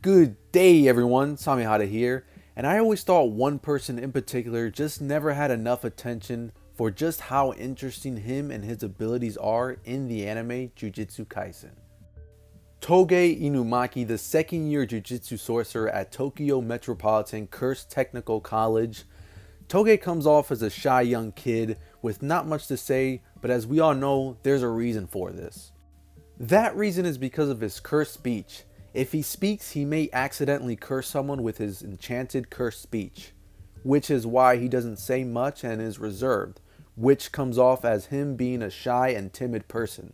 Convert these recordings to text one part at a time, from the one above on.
Good day everyone, Samihara here, and I always thought one person in particular just never had enough attention for just how interesting him and his abilities are in the anime Jujutsu Kaisen. Toge Inumaki, the second year Jujutsu sorcerer at Tokyo Metropolitan Cursed Technical College. Toge comes off as a shy young kid with not much to say, but as we all know, there's a reason for this. That reason is because of his cursed speech. If he speaks, he may accidentally curse someone with his enchanted cursed speech, which is why he doesn't say much and is reserved, which comes off as him being a shy and timid person.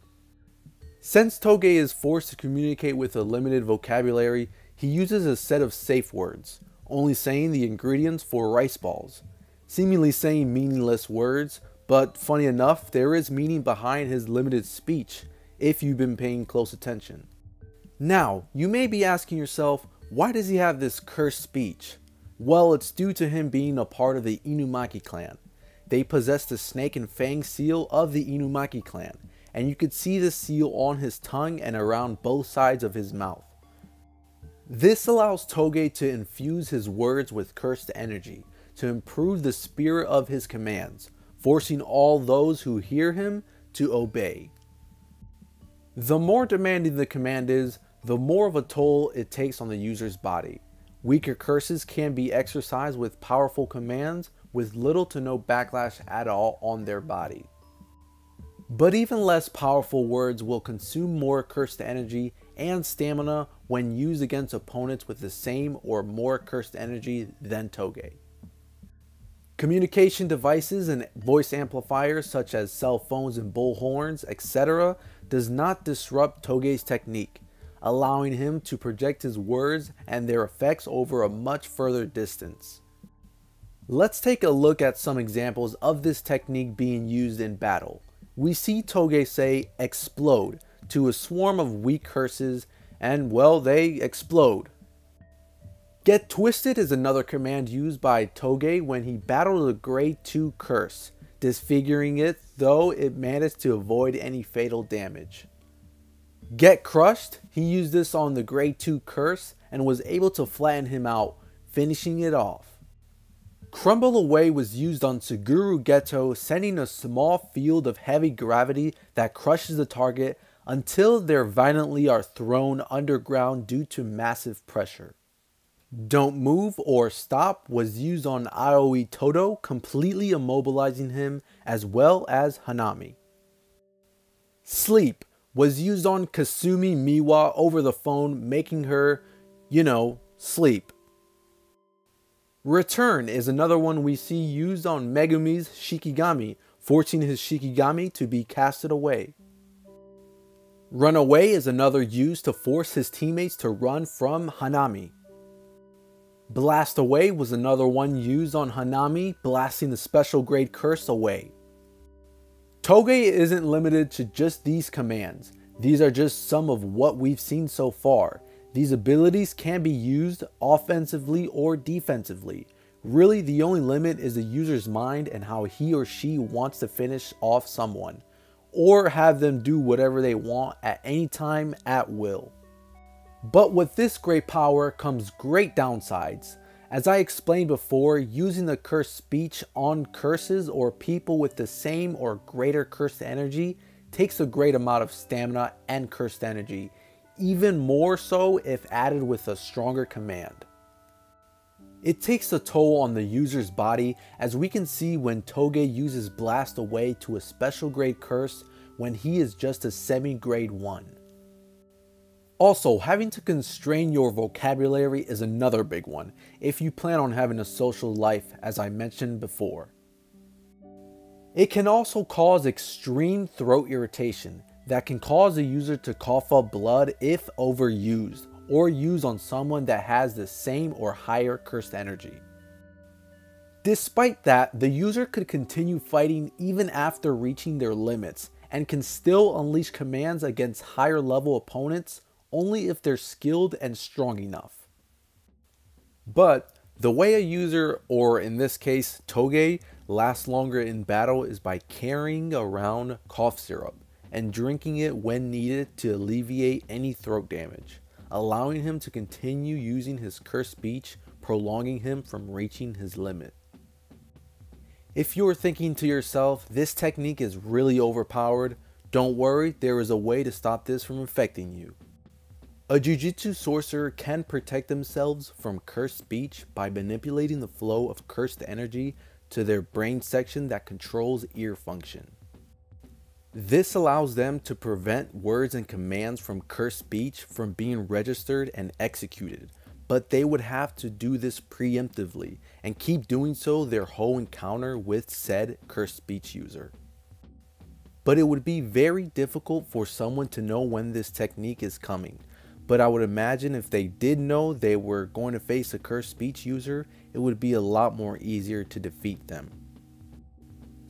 Since Toge is forced to communicate with a limited vocabulary, he uses a set of safe words, only saying the ingredients for rice balls, seemingly saying meaningless words, but funny enough, there is meaning behind his limited speech if you've been paying close attention. Now, you may be asking yourself, why does he have this cursed speech? Well, it's due to him being a part of the Inumaki clan. They possess the snake and fang seal of the Inumaki clan, and you could see the seal on his tongue and around both sides of his mouth. This allows Toge to infuse his words with cursed energy, to improve the spirit of his commands, forcing all those who hear him to obey. The more demanding the command is, the more of a toll it takes on the user's body. Weaker curses can be exercised with powerful commands with little to no backlash at all on their body. But even less powerful words will consume more cursed energy and stamina when used against opponents with the same or more cursed energy than Toge. Communication devices and voice amplifiers such as cell phones and bullhorns, etc. does not disrupt Toge's technique, allowing him to project his words and their effects over a much further distance. Let's take a look at some examples of this technique being used in battle. We see Toge say explode to a swarm of weak curses and well, they explode. Get twisted is another command used by Toge when he battled a grade 2 curse, disfiguring it though it managed to avoid any fatal damage. Get crushed, he used this on the grade 2 curse and was able to flatten him out, finishing it off. Crumble away was used on Suguru Geto, sending a small field of heavy gravity that crushes the target until they violently are thrown underground due to massive pressure. Don't move or stop was used on Aoi Todo, completely immobilizing him as well as Hanami. Sleep was used on Kasumi Miwa over the phone, making her, sleep. Return is another one we see used on Megumi's Shikigami, forcing his Shikigami to be casted away. Run away is another used to force his teammates to run from Hanami. Blast away was another one used on Hanami, blasting the special grade curse away. Toge isn't limited to just these commands. These are just some of what we've seen so far. These abilities can be used offensively or defensively. Really, the only limit is the user's mind and how he or she wants to finish off someone, or have them do whatever they want at any time at will. But with this great power comes great downsides. As I explained before, using the cursed speech on curses or people with the same or greater cursed energy takes a great amount of stamina and cursed energy, even more so if added with a stronger command. It takes a toll on the user's body, as we can see when Toge uses Blast Away to a special grade curse when he is just a semi-grade 1. Also, having to constrain your vocabulary is another big one if you plan on having a social life, as I mentioned before. It can also cause extreme throat irritation that can cause the user to cough up blood if overused, or used on someone that has the same or higher cursed energy. Despite that, the user could continue fighting even after reaching their limits, and can still unleash commands against higher level opponents only if they're skilled and strong enough. But the way a user, or in this case Toge, lasts longer in battle is by carrying around cough syrup and drinking it when needed to alleviate any throat damage. allowing him to continue using his cursed speech, prolonging him from reaching his limit. If you're thinking to yourself, this technique is really overpowered, don't worry, there is a way to stop this from affecting you. A Jujutsu sorcerer can protect themselves from cursed speech by manipulating the flow of cursed energy to their brain section that controls ear function. This allows them to prevent words and commands from cursed speech from being registered and executed, but they would have to do this preemptively and keep doing so their whole encounter with said cursed speech user. But it would be very difficult for someone to know when this technique is coming. But I would imagine if they did know they were going to face a cursed speech user, it would be a lot more easier to defeat them.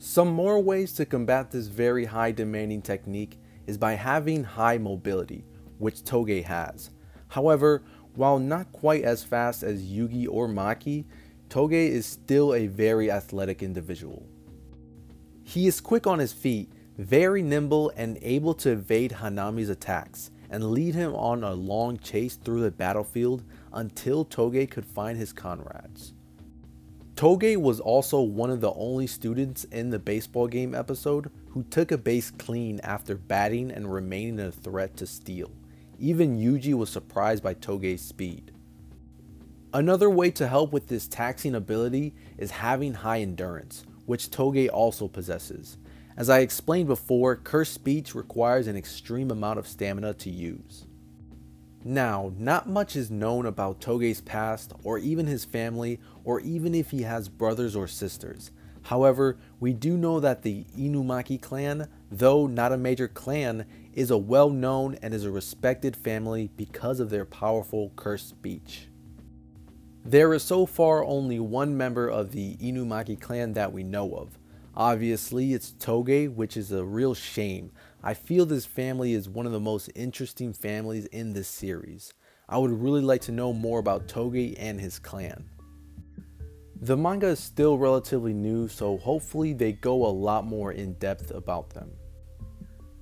Some more ways to combat this very high demanding technique is by having high mobility, which Toge has. However, while not quite as fast as Yugi or Maki, Toge is still a very athletic individual. He is quick on his feet, very nimble and able to evade Hanami's attacks, and lead him on a long chase through the battlefield until Toge could find his comrades. Toge was also one of the only students in the baseball game episode who took a base clean after batting and remaining a threat to steal. Even Yuji was surprised by Toge's speed. Another way to help with this taxing ability is having high endurance, which Toge also possesses. As I explained before, cursed speech requires an extreme amount of stamina to use. Now, not much is known about Toge's past, or even his family, or even if he has brothers or sisters. However, we do know that the Inumaki clan, though not a major clan, is a well-known and is a respected family because of their powerful cursed speech. There is so far only one member of the Inumaki clan that we know of. Obviously, it's Toge, which is a real shame. I feel this family is one of the most interesting families in this series. I would really like to know more about Toge and his clan. The manga is still relatively new, so hopefully they go a lot more in depth about them.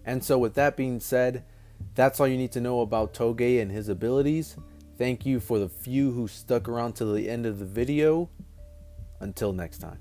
And so with that being said, that's all you need to know about Toge and his abilities. Thank you for the few who stuck around till the end of the video. Until next time.